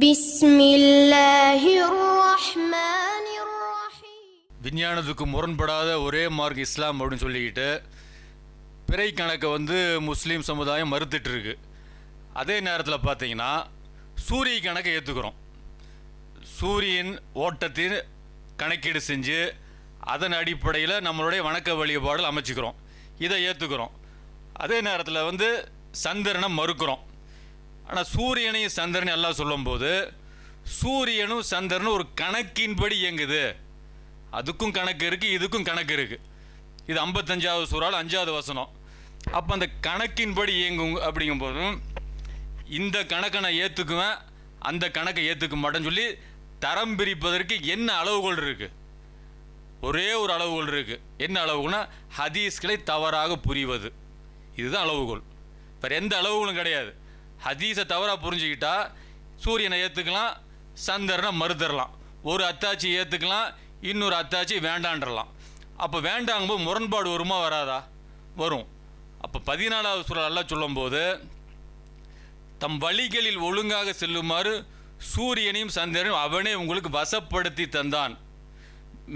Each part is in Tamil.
بسم الله الرحمن الرحيم. விஞ்ஞானத்துக்கு முரண்படாத ஒரே மார்க் இஸ்லாம் அப்படின்னு சொல்லிக்கிட்டு பிறை கணக்கை முஸ்லீம் சமுதாயம் மறுத்துட்டு இருக்கு. அதே நேரத்தில் பார்த்தீங்கன்னா சூரிய கணக்கை ஏற்றுக்கிறோம். சூரியன் ஓட்டத்தின் கணக்கீடு செஞ்சு அதன் அடிப்படையில் நம்மளுடைய வணக்க வழிபாடுகள் அமைச்சிக்கிறோம். இதை ஏற்றுக்கிறோம். அதே நேரத்தில் சந்திரனை மறுக்கிறோம். ஆனால் சூரியனையும் சந்திரனையும் எல்லாம் சொல்லும்போது சூரியனும் சந்திரனும் ஒரு கணக்கின்படி இயங்குது. அதுக்கும் கணக்கு இருக்குது, இதுக்கும் கணக்கு இருக்குது. இது 55வது சூறாவில் 5வது வசனம். அப்போ அந்த கணக்கின்படி இயங்கும் அப்படிங்கும்போதும் இந்த கணக்கை நான் ஏற்றுக்குவேன், அந்த கணக்கை ஏற்றுக்க மாட்டேன்னு சொல்லி தரம் பிரிப்பதற்கு என்ன அளவுகோல் இருக்குது? ஒரே ஒரு அளவுகோல் இருக்குது. என்ன அளவுகோல்னா ஹதீஸ்களை தவறாக புரிவது. இதுதான் அளவுகோல். வேறு எந்த அளவுகளும் கிடையாது. ஹதீஸை தவறாக புரிஞ்சுக்கிட்டா சூரியனை ஏற்றுக்கலாம், சந்திரனை மறுத்தரலாம். ஒரு அத்தாச்சி ஏற்றுக்கலாம், இன்னொரு அத்தாச்சி வேண்டான்றலாம். அப்போ வேண்டாங்கும்போது முரண்பாடு வருமா வராதா? வரும். அப்போ 14வது சூறா அல்லாஹ் சொல்லும்போது தம் வழிகளில் ஒழுங்காக செல்லுமாறு சூரியனையும் சந்திரனையும் அவனே உங்களுக்கு வசப்படுத்தி தந்தான்,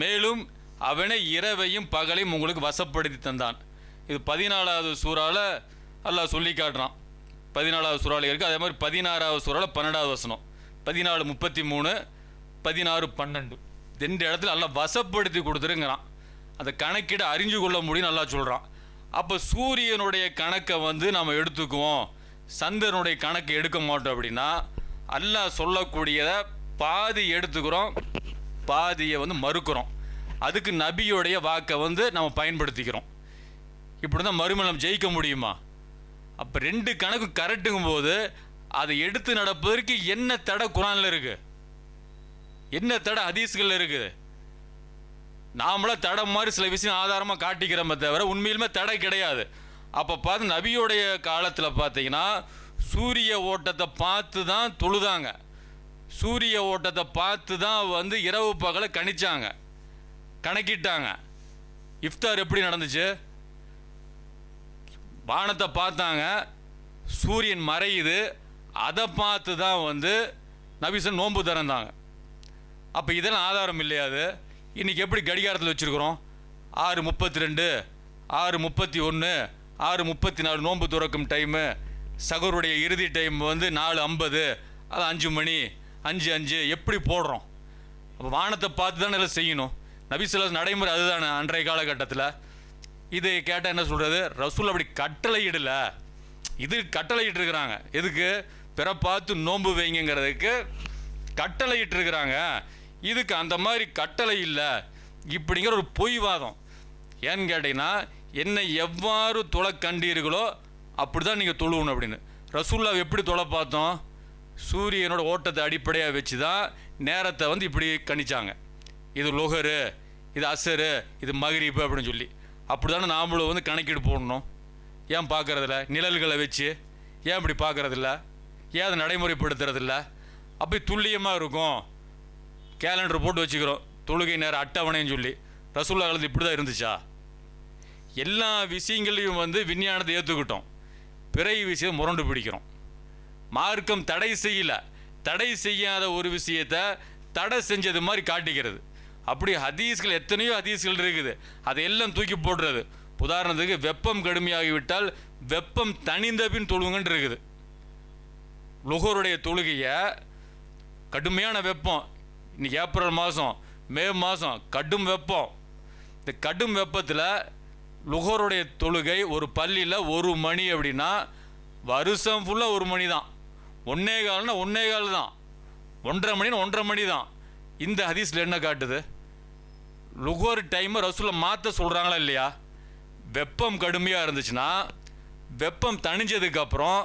மேலும் அவனே இரவையும் பகலையும் உங்களுக்கு வசப்படுத்தி தந்தான். இது 14வது சூறாவில் அல்லாஹ் சொல்லி காட்டுறான். 14வது சூறாவில் இருக்குது. அதே மாதிரி 16வது சூறாவில் 12வது வசனம், 14:33, 16:12 ரெண்டு இடத்துல நல்லா வசப்படுத்தி கொடுத்துருங்கிறான். அந்த கணக்கிட அறிஞ்சு கொள்ள முடியும்னு நல்லா சொல்கிறான். அப்போ சூரியனுடைய கணக்கை நம்ம எடுத்துக்குவோம், சந்திரனுடைய கணக்கை எடுக்க மாட்டோம் அப்படின்னா அல்லாஹ் சொல்லக்கூடியதை பாதி எடுத்துக்கிறோம், பாதியை மறுக்கிறோம். அதுக்கு நபியோடைய வாக்கை நம்ம பயன்படுத்திக்கிறோம். இப்படி தான் மறுமணம் ஜெயிக்க முடியுமா? அப்போ ரெண்டு கணக்கு கரெக்டுங்கும் போது அதை எடுத்து நடப்பதற்கு என்ன தடை குரானில் இருக்குது? என்ன தடை ஹதீஸ்களில் இருக்குது? நாமளா தடை மாதிரி சில விஷயம் ஆதாரமாக காட்டிக்கிறோமே தவிர உண்மையிலுமே தடை கிடையாது. அப்போ பார்த்து நபியோடைய காலத்தில் பார்த்தீங்கன்னா சூரிய ஓட்டத்தை பார்த்து தான் தொழுதாங்க. சூரிய ஓட்டத்தை பார்த்து தான் இரவு பகலை கணிச்சாங்க, கணக்கிட்டாங்க. இஃப்தார் எப்படி நடந்துச்சு? வானத்தை பார்த்தாங்க, சூரியன் மறையுது, அதை பார்த்து தான் நபிசன் நோன்பு திறந்தாங்க. அப்போ இதெல்லாம் ஆதாரம் இல்லையாது. இன்றைக்கி எப்படி கடிகாரத்தில் வச்சுருக்குறோம்? 6:32, 6:31, 6:34 நோன்பு துறக்கும் டைமு. சகருடைய இறுதி டைம் 4:50, அது 5 மணி, 5:05 எப்படி போடுறோம்? அப்போ வானத்தை பார்த்து தானே எல்லாம் செய்யணும். நபிசுல்லா நடைமுறை அதுதானே அன்றைய காலகட்டத்தில். இது கேட்டால் என்ன சொல்கிறது? ரசூல் அப்படி கட்டளை இடல, இது கட்டளை இட்டுருக்குறாங்க. எதுக்கு? பிற பார்த்து நோன்பு வைங்கிறதுக்கு கட்டளை இட்டுருக்குறாங்க. இதுக்கு அந்த மாதிரி கட்டளை இல்லை இப்படிங்கிற ஒரு பொய் வாதம். ஏன்னு கேட்டிங்கன்னா, என்னை எவ்வாறு தொலை கண்டீர்களோ அப்படி தான் நீங்கள் தொழுவணும் அப்படின்னு. ரசூல்லாவை எப்படி தொலை பார்த்தோம்? சூரியனோட ஓட்டத்தை அடிப்படையாக வச்சு தான் நேரத்தை இப்படி கணிச்சாங்க. இது லொஹரு, இது அசரு, இது மகரிப்பு அப்படின்னு சொல்லி. அப்படி தானே நாமளும் கணக்கீடு போடணும். ஏன் பார்க்குறதில்ல? நிழல்களை வச்சு ஏன் இப்படி பார்க்குறதில்ல? ஏன் அதை நடைமுறைப்படுத்துறதில்ல? அப்படி துல்லியமாக இருக்கும். கேலண்டர் போட்டு வச்சுக்கிறோம், தொழுகை நேரம் அட்டவணைன்னு சொல்லி. ரசூல்லா காலத்து இப்படி தான் இருந்துச்சா? எல்லா விஷயங்களையும் விஞ்ஞானத்தை ஏற்றுக்கிட்டோம், பிறை விஷயம் முரண்டு பிடிக்கிறோம். மார்க்கம் தடை செய்யலை, தடை செய்யாத ஒரு விஷயத்தை தடை செஞ்சது மாதிரி காட்டிக்கிறது. அப்படி ஹதீஸ்கள் எத்தனையோ ஹதீஸ்கள் இருக்குது, அதையெல்லாம் தூக்கி போடுறது. உதாரணத்துக்கு வெப்பம் கடுமையாகிவிட்டால் வெப்பம் தணிந்த பின் தொழுவுங்கன்னு இருக்குது. லுஹருடைய தொழுகையை கடுமையான வெப்பம், இன்னைக்கு ஏப்ரல் மாதம், மே மாதம் கடும் வெப்பம். இந்த கடும் வெப்பத்தில் லுஹருடைய தொழுகை ஒரு பள்ளியில் 1 மணி அப்படின்னா வருஷம் ஃபுல்லாக 1 மணி தான். 1:15னா 1:15 தான், 1:30 மணினா 1:30 மணி தான். இந்த ஹதீஸில் என்ன காட்டுது? லுஹர் டைமை ரசூலை மாற்ற சொல்கிறாங்களா இல்லையா? வெப்பம் கடுமையாக இருந்துச்சுன்னா வெப்பம் தணிஞ்சதுக்கப்புறம்,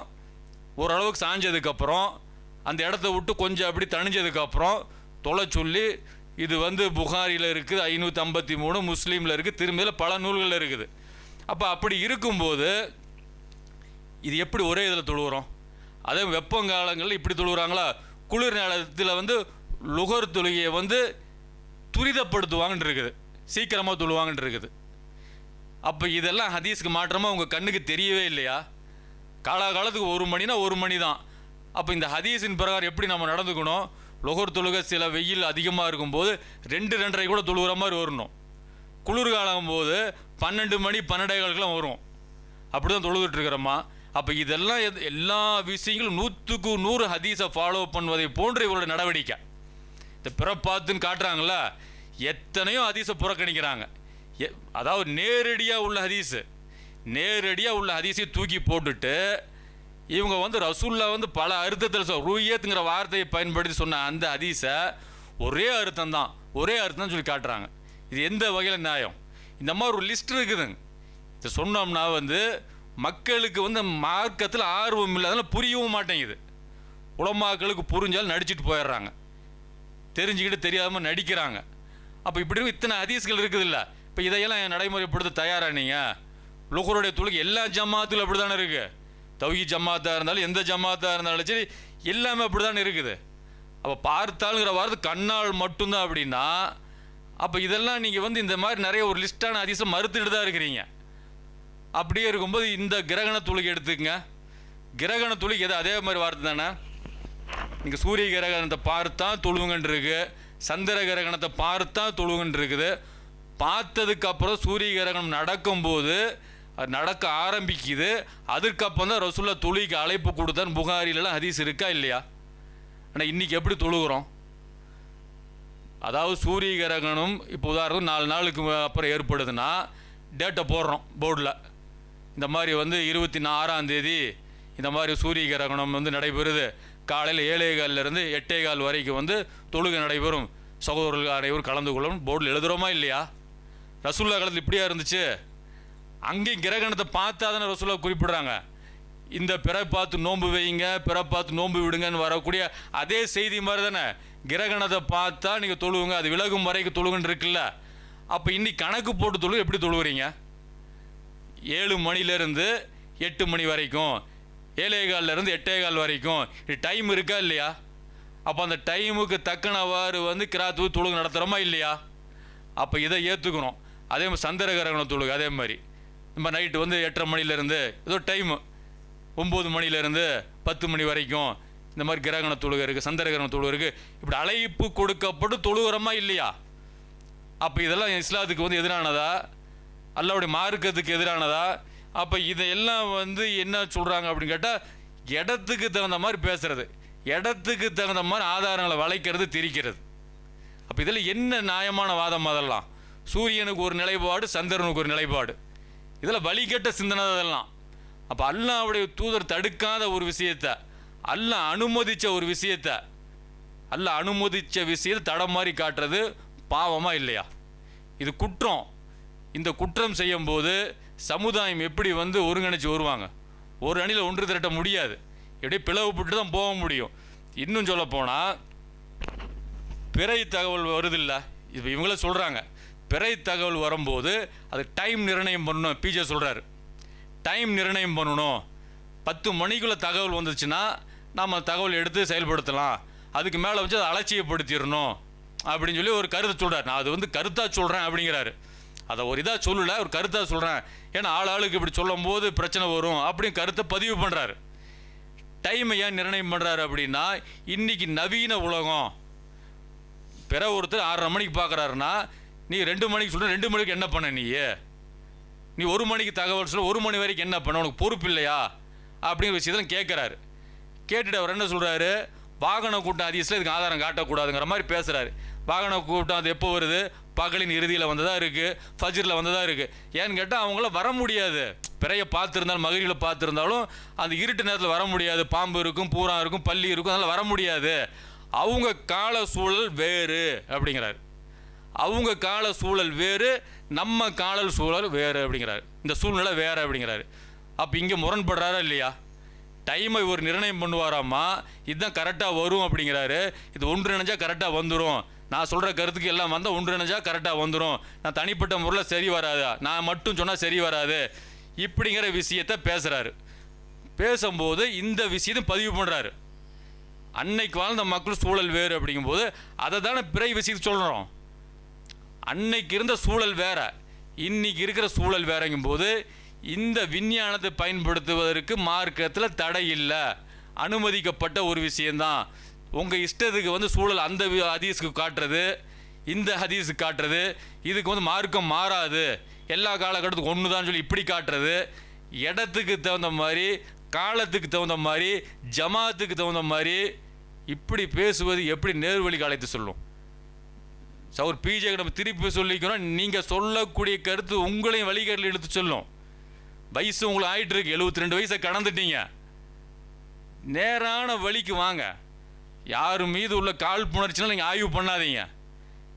ஓரளவுக்கு சாஞ்சதுக்கப்புறம், அந்த இடத்த விட்டு கொஞ்சம் அப்படி தணிஞ்சதுக்கப்புறம் தொலை சொல்லி, இது புகாரியில் இருக்குது 553, முஸ்லீமில் இருக்குது, திரும்பியில் பல நூல்களில் இருக்குது. அப்போ அப்படி இருக்கும்போது இது எப்படி ஒரே இதில் தொழுகிறோம்? அதே வெப்பங்காலங்களில் இப்படி தொழுகிறாங்களா? குளிர் நேரத்தில் லுகர் தொழுகையை துரிதப்படுத்துவாங்கன்னு இருக்குது, சீக்கிரமாக தொழுவாங்கன்னு இருக்குது. அப்போ இதெல்லாம் ஹதீஸ்க்கு மாற்றமாக உங்கள் கண்ணுக்கு தெரியவே இல்லையா? காலகாலத்துக்கு 1 மணினா 1 மணி தான். அப்போ இந்த ஹதீஸின் பிரகாரம் எப்படி நம்ம நடந்துக்கணும்? லொஹர் தொழுகை சில வெயில் அதிகமாக இருக்கும்போது 2-2:30 கூட தொழுகிற மாதிரி வரணும். குளிர்காலம் போது 12 மணி 12:15 வரும். அப்படி தான் தொழுதுட்டு இருக்கிறோமா? அப்போ இதெல்லாம் எல்லா விஷயங்களும் 100க்கு 100 ஹதீஸை ஃபாலோ பண்ணுவதை போன்ற இவரோட நடவடிக்கை. இந்த பிறப்பாத்துன்னு காட்டுறாங்களா, எத்தனையோ ஹதீஸை புறக்கணிக்கிறாங்க. அதாவது நேரடியாக உள்ள ஹதீஸை தூக்கி போட்டுட்டு இவங்க வந்து ரசூல்லா வந்து பல அர்த்தத்தில் ரூயத்துங்கிற வார்த்தையை பயன்படுத்தி சொன்ன அந்த ஹதீஸை ஒரே அர்த்தம் தான் சொல்லி காட்டுறாங்க. இது எந்த வகையில் நியாயம்? இந்த மாதிரி ஒரு லிஸ்ட் இருக்குதுங்க. இதை சொன்னோம்னா வந்து மக்களுக்கு வந்து மார்க்கத்தில் ஆர்வம் இல்லை, அதனால் புரியவும் மாட்டேங்குது. உலமாக்களுக்கு புரிஞ்சாலும் நடிச்சுட்டு போயிடுறாங்க, தெரிஞ்சுக்கிட்டு தெரியாமல் நடிக்கிறாங்க. அப்போ இப்படி இத்தனை ஹதீஸ்கள் இருக்குது இல்லை. இப்போ இதையெல்லாம் நடைமுறைப்படுத்த தயாராக நீங்கள்? லுஹருடைய தொழுகை எல்லா ஜமாத்துகளும் அப்படி தானே இருக்குது. தௌஹீத் ஜமாத்தாக இருந்தாலும் எந்த ஜமாத்தாக இருந்தாலும் சரி, எல்லாமே அப்படி தானே இருக்குது. அப்போ பார்த்தாலுங்கிற வார்த்தை கண்ணால் மட்டும்தான் அப்படின்னா, அப்போ இதெல்லாம் நீங்கள் வந்து இந்த மாதிரி நிறைய ஒரு லிஸ்டான ஹதீஸை மறுத்துட்டு தான் இருக்கிறீங்க. அப்படியே இருக்கும்போது இந்த கிரகண தொழுகை எடுத்துக்கங்க. கிரகண தொழுகை எது அதே மாதிரி வார்த்தை தானே. நீங்கள் சூரிய கிரகணத்தை பார்த்தா தொழுவுங்கன்னு இருக்குது, சந்திர கிரகணத்தை பார்த்தா தொழுவுங்கன்னு இருக்குது. பார்த்ததுக்கப்புறம் சூரிய கிரகணம் நடக்கும்போது அது நடக்க ஆரம்பிக்குது, அதுக்கப்புறம் தான் ரசூலுல்லாஹ் தொழுகைக்கு அழைப்பு கொடுத்தான்னு புகாரிலெலாம் ஹதீஸ் இருக்கா இல்லையா? ஆனால் இன்றைக்கி எப்படி தொழுகிறோம்? அதாவது சூரிய கிரகணம் இப்போ உதாரணம் 4 நாளுக்கு அப்புறம் ஏற்படுதுன்னா டேட்டை போடுறோம் போர்டில். இந்த மாதிரி வந்து 26ஆம் தேதி இந்த மாதிரி சூரிய கிரகணம் வந்து நடைபெறுது, காலையில் 7:15 8:15 வரைக்கும் வந்து தொழுகை நடைபெறும், சகோதரர்கள் அனைவரும் கலந்து கொள்ளும் போர்டில் எழுதுகிறோமா இல்லையா? ரசூலுல்லாஹ் காலத்தில் இப்படியா இருந்துச்சு? அங்கேயும் கிரகணத்தை பார்த்தா தானே ரசூலுல்லாஹ் குறிப்பிடுறாங்க. இந்த பிறை பார்த்து நோன்பு வைங்க, பிறை பார்த்து நோன்பு விடுங்கன்னு வரக்கூடிய அதே செய்தி மாதிரி தானே கிரகணத்தை பார்த்தா நீங்கள் தொழுவுங்க, அது விலகும் வரைக்கும் தொழுகுன்னு இருக்குல்ல. அப்போ இன்னைக்கு கணக்கு போட்டு தொழு எப்படி தொழுவுறீங்க? 7 மணிலேருந்து 8 மணி வரைக்கும், 7:15 8:15 வரைக்கும் இது டைம் இருக்கா இல்லையா? அப்போ அந்த டைமுக்கு தக்கனவாறு வந்து கிராத்து தொழுகு நடத்துகிறோமா இல்லையா? அப்போ இதை ஏற்றுக்கணும். அதே மாதிரி சந்திர கிரகண தொழுகு அதே மாதிரி நம்ம நைட்டு வந்து 8:30 மணிலேருந்து ஏதோ டைமு 9 மணிலேருந்து 10 மணி வரைக்கும் இந்த மாதிரி கிரகண தொழுகை இருக்குது, சந்திர கிரகண தொழுகை இருக்குது. இப்படி அழைப்பு கொடுக்கப்பட்டு தொழுகிறோமா இல்லையா? அப்போ இதெல்லாம் இஸ்லாத்துக்கு வந்து எதிரானதா? அல்லாஹ்வுடைய மார்க்கத்துக்கு எதிரானதா? அப்போ இதையெல்லாம் வந்து என்ன சொல்கிறாங்க அப்படின்னு கேட்டால், இடத்துக்கு தகுந்த மாதிரி பேசுகிறது, இடத்துக்கு தகுந்த மாதிரி ஆதாரங்களை வளைக்கிறது, திரிக்கிறது. அப்போ இதில் என்ன நியாயமான வாதம்? அதெல்லாம் சூரியனுக்கு ஒரு நிலைப்பாடு, சந்திரனுக்கு ஒரு நிலைப்பாடு, இதில் வழிகட்ட சிந்தனை அதெல்லாம். அப்போ அல்லாஹ்வுடைய தூதர் தடுக்காத ஒரு விஷயத்தை, அல்லாஹ் அனுமதித்த ஒரு விஷயத்தை, அல்லாஹ் அனுமதித்த விஷயத்தை தடம் மாதிரி காட்டுறது பாவமாக இல்லையா? இது குற்றம். இந்த குற்றம் செய்யும்போது சமுதாயம் எப்படி வந்து ஒருங்கிணைச்சு வருவாங்க? ஒரு அணியில் ஒன்று திரட்ட முடியாது, எப்படியே பிளவுபட்டு தான் போக முடியும். இன்னும் சொல்ல போனால் பிறை தகவல் வருதில்ல, இப்போ இவங்கள சொல்கிறாங்க பிறை தகவல் வரும்போது அது டைம் நிர்ணயம் பண்ணணும். பிஜே சொல்கிறாரு டைம் நிர்ணயம் பண்ணணும். 10 மணிக்குள்ளே தகவல் வந்துச்சுன்னா நம்ம தகவல் எடுத்து செயல்படுத்தலாம், அதுக்கு மேலே வச்சு அதை அலட்சியப்படுத்திடணும் அப்படின்னு சொல்லி ஒரு கருத்தை சொல்கிறார். நான் அது வந்து கருத்தாக சொல்கிறேன் அப்படிங்கிறாரு. அதை ஒரு இதாக சொல்லலை, ஒரு கருத்தாக சொல்கிறேன். ஏன்னா ஆளுக்கு இப்படி சொல்லும் போது பிரச்சனை வரும் அப்படின்னு கருத்தை பதிவு பண்ணுறாரு. டைமை ஏன் நிர்ணயம் பண்ணுறாரு அப்படின்னா, இன்றைக்கி நவீன உலகம். பிற ஒருத்தர் 6:30 மணிக்கு பார்க்குறாருன்னா நீ 2 மணிக்கு சொல்கிற, 2 மணிக்கு என்ன பண்ண? நீ 1 மணிக்கு தகவல் சொல்ல, 1 மணி வரைக்கும் என்ன பண்ண? உனக்கு பொறுப்பு இல்லையா அப்படிங்கிற விஷயத்தான் கேட்குறாரு. கேட்டுட்டு அவர் என்ன சொல்கிறாரு, வாகன கூட்டம் ஹதீஸில் இதுக்கு ஆதாரம் காட்டக்கூடாதுங்கிற மாதிரி பேசுகிறாரு. வாகன கூட்டம் அது எப்போ வருது? பகலின் இறுதியில் வந்ததாக இருக்குது, ஃபஜ்ரில் வந்ததாக இருக்குது. ஏன்னு கேட்டால் அவங்கள வர முடியாது, பிறையை பார்த்துருந்தாலும் மகரியில் பார்த்துருந்தாலும் அந்த இருட்டு நேரத்தில் வர முடியாது, பாம்பு இருக்கும், பூரா இருக்கும், பள்ளி இருக்கும், அதனால் வர முடியாது. அவங்க கால சூழல் வேறு அப்படிங்கிறாரு. அவங்க கால சூழல் வேறு, நம்ம காலல் சூழல் வேறு அப்படிங்கிறாரு. இந்த சூழ்நிலை வேறு அப்படிங்கிறாரு. அப்போ இங்கே முரண்படுறாரா இல்லையா? டைமை ஒரு நிர்ணயம் பண்ணுவாராம்மா, இதுதான் கரெக்டாக வரும் அப்படிங்கிறாரு. இது ஒன்றிணைஞ்சா கரெக்டாக வந்துடும், நான் சொல்கிற கருத்துக்கு எல்லாம் வந்தால் ஒன்றிணைஞ்சா கரெக்டாக வந்துடும், நான் தனிப்பட்ட முறையில் சரி வராது, நான் மட்டும் சொன்னால் சரி வராது இப்படிங்கிற விஷயத்தை பேசுகிறாரு. பேசும்போது இந்த விஷயத்தை பதிவு பண்ணுறாரு. அன்னைக்கு வாழ்ந்த மக்கள் சூழல் வேறு அப்படிங்கும்போது அதை தானே பிறை விஷயத்தை சொல்கிறோம். அன்னைக்கு இருந்த சூழல் வேற, இன்னைக்கு இருக்கிற சூழல் வேறங்கும்போது இந்த விஞ்ஞானத்தை பயன்படுத்துவதற்கு மார்க்கத்தில் தடை இல்லை அனுமதிக்கப்பட்ட ஒரு விஷயந்தான். உங்கள் இஷ்டத்துக்கு வந்து சூழல் அந்த ஹதீஸுக்கு காட்டுறது, இந்த ஹதீஸுக்கு காட்டுறது, இதுக்கு வந்து மார்க்கம் மாறாது, எல்லா காலகட்டத்துக்கும் ஒன்று தான் சொல்லி இப்படி காட்டுறது, இடத்துக்கு தகுந்த மாதிரி, காலத்துக்கு தகுந்த மாதிரி, ஜமாத்துக்கு தகுந்த மாதிரி இப்படி பேசுவது எப்படி நேர்வழிக்கு அழைத்து சொல்லும்? ஒரு பிஜேக்கு நம்ம திருப்பி சொல்லிக்கிறோம், நீங்கள் சொல்லக்கூடிய கருத்து உங்களையும் வழிகாட்டில் எடுத்து சொல்லும். வயசு உங்களுக்கு ஆகிட்டு இருக்கு, 72 வயசை கடந்துட்டீங்க. நேரான வழிக்கு வாங்க. யார் மீது உள்ள காழ்ப்புணர்ச்சினாலும் நீங்கள் ஆய்வு பண்ணாதீங்க.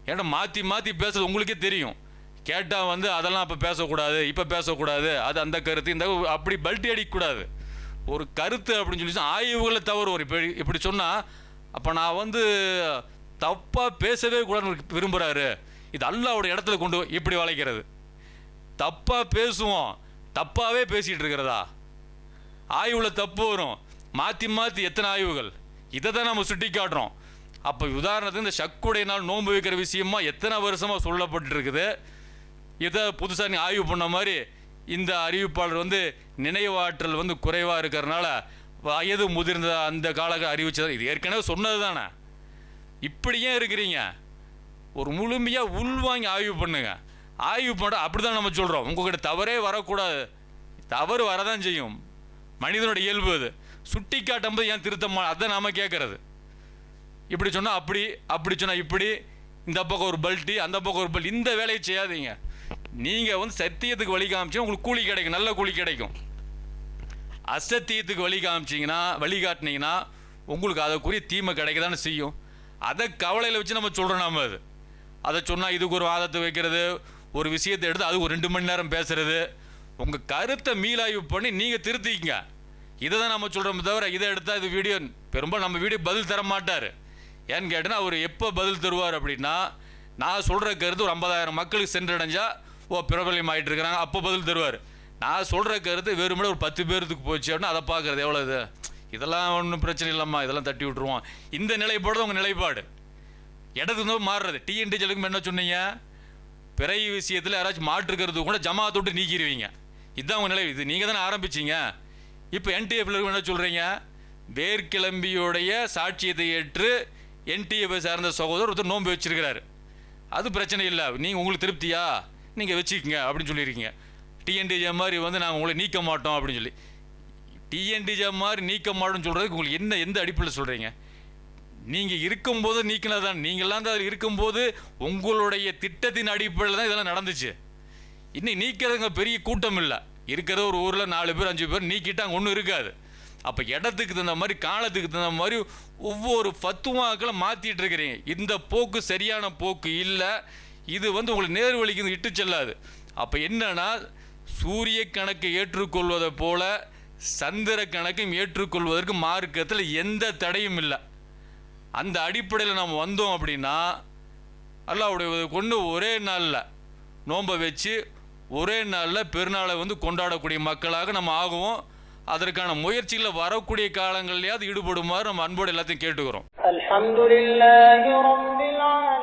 ஏன்னா மாற்றி மாற்றி பேசுறது உங்களுக்கே தெரியும். கேட்டால் வந்து அதெல்லாம் அப்போ பேசக்கூடாது, இப்போ பேசக்கூடாது, அது அந்த கருத்து இந்த அப்படி பல்ட்டி அடிக்கக்கூடாது. ஒரு கருத்து அப்படின்னு சொல்லி ஆய்வுகளை தவறு ஒரு இப்படி சொன்னால் அப்போ நான் வந்து தப்பாக பேசவே கூடாதுன்னு விரும்புகிறாரு. இது அல்லாஹ்வுடைய இடத்துல கொண்டு இப்படி வளைக்கிறது. தப்பாக பேசுவோம், தப்பாகவே பேசிகிட்டு இருக்கிறதா? ஆய்வில் தப்பு வரும், மாற்றி மாற்றி எத்தனை ஆய்வுகள், இதை தான் நம்ம சுட்டி காட்டுறோம். அப்போ உதாரணத்துக்கு இந்த சக்குடைய நாள் நோன்பு வைக்கிற விஷயமா எத்தனை வருஷமாக சொல்லப்பட்டுருக்குது. இதை புதுசாக நீ ஆய்வு பண்ண மாதிரி இந்த அறிவிப்பாளர் வந்து நினைவாற்றல் வந்து குறைவாக இருக்கிறதுனால வயது முதிர்ந்த அந்த காலக அறிவிச்சது, இது ஏற்கனவே சொன்னது தானே. இப்படி ஏன் இருக்கிறீங்க? ஒரு முழுமையாக உள்வாங்கி ஆய்வு பண்ணுங்க. ஆய்வு பண்ண அப்படி தான் நம்ம சொல்கிறோம். உங்கள்கிட்ட தவறே வரக்கூடாது, தவறு வரதான் செய்யும், மனிதனுடைய இயல்பு அது. சுட்டி காட்டும்போது ஏன் திருத்தமா, அதை நாம் கேட்குறது. இப்படி சொன்னால் அப்படி, அப்படி சொன்னால் இப்படி, இந்த பக்கம் ஒரு பல்ட்டி, அந்த பக்கம் ஒரு பல்ட்டி, இந்த வேலையை செய்யாதீங்க. நீங்கள் வந்து சத்தியத்துக்கு வழி காமிச்சிங்கன்னா உங்களுக்கு கூலி கிடைக்கும், நல்ல கூலி கிடைக்கும். அசத்தியத்துக்கு வழி காமிச்சிங்கன்னா, வழிகாட்டினீங்கன்னா உங்களுக்கு அதற்குரிய தீமை கிடைக்க தானே செய்யும். அதை கவலையில் வச்சு நம்ம சொல்கிறோம். நம்ம அதை சொன்னால் இதுக்கு ஒரு வாதத்தை வைக்கிறது, ஒரு விஷயத்தை எடுத்து அது ஒரு 2 மணி நேரம் பேசுகிறது. உங்கள் கருத்தை மீளாய்வு பண்ணி நீங்கள் திருத்திக்கங்க. இதை தான் நம்ம சொல்கிறோம். தவிர இதை எடுத்தால் இது வீடியோ பெரும்பாலும் நம்ம வீடியோ பதில் தர மாட்டார். ஏன்னு கேட்டேன்னா அவர் எப்போ பதில் தருவார் அப்படின்னா, நான் சொல்கிற கருத்து ஒரு 50,000 மக்களுக்கு சென்றடைஞ்சால் பிரபலம் ஆகிட்டு இருக்கிறாங்க, அப்போ பதில் தருவார். நான் சொல்கிற கருத்து வெறுமனே ஒரு 10 பேருக்கு போச்சு அப்படின்னா அதை பார்க்குறது எவ்வளோ இது, இதெல்லாம் ஒன்றும் பிரச்சனை இல்லைம்மா, இதெல்லாம் தட்டி விட்டுருவோம். இந்த நிலைப்பாடு தான் உங்கள் நிலைப்பாடு. இடத்துக்கு வந்து மாறுறது. டிஎன்டிஜலுக்கு என்ன சொன்னீங்க? பிறை விஷயத்தில் யாராச்சும் மாற்றுக்கிறது கூட ஜமாத்தோட்டு நீக்கிடுவீங்க. இதுதான் உங்கள் நிலை. இது நீங்கள் தானே ஆரம்பிச்சிங்க. இப்போ என்டிஎஃப்ல என்ன சொல்கிறீங்க? வேர்க்கிளம்பியோடைய சாட்சியத்தை ஏற்று என்டிஎஃப் சார்ந்த சகோதரர் ஒருத்தர் நோன்பு வச்சிருக்கிறாரு, அது பிரச்சனை இல்லை, நீங்கள் உங்களுக்கு திருப்தியா நீங்கள் வச்சுக்கோங்க அப்படின்னு சொல்லியிருக்கீங்க. டிஎன்டிஜே மாதிரி வந்து நாங்கள் உங்களை நீக்க மாட்டோம் அப்படின்னு சொல்லி, டிஎன்டிஜே மாதிரி நீக்க மாட்டோம்னு சொல்கிறதுக்கு உங்களுக்கு எந்த அடிப்படையில் சொல்கிறீங்க? நீங்கள் இருக்கும்போது நீக்கினதான், நீங்கள்லாம் தான் அதில் இருக்கும்போது உங்களுடைய திட்டத்தின் அடிப்படையில் தான் இதெல்லாம் நடந்துச்சு. இன்னும் நீக்கிறதுங்க பெரிய கூட்டம் இல்லை, இருக்கிற ஒரு ஊரில் 4 பேர் 5 பேர் நீக்கிட்டு அங்கே ஒன்றும் இருக்காது. அப்போ இடத்துக்கு தகுந்த மாதிரி, காலத்துக்கு தகுந்த மாதிரி ஒவ்வொரு ஃபத்துவாக்களை மாற்றிட்டு இருக்கிறீங்க. இந்த போக்கு சரியான போக்கு இல்லை. இது வந்து உங்களுக்கு நேர்வழிக்கு இட்டு செல்லாது. அப்போ என்னன்னா, சூரிய கணக்கை ஏற்றுக்கொள்வதை போல சந்திர கணக்கையும் ஏற்றுக்கொள்வதற்கு மார்க்கத்தில் எந்த தடையும் இல்லை. அந்த அடிப்படையில் நம்ம வந்தோம் அப்படின்னா அல்லாஹ்வுடைய கொண்டு ஒரே நாளில் நோன்பை வச்சு ஒரே நாளில் பெருநாளை வந்து கொண்டாடக்கூடிய மக்களாக நம்ம ஆகுவோம். அதற்கான முயற்சிகளில் வரக்கூடிய காலங்கள்லையாவது ஈடுபடுமாறு நம்ம அன்போடு எல்லாத்தையும் கேட்டுக்கிறோம். அல்ஹம்துலில்லாஹி ரப்பில் ஆலமீன்.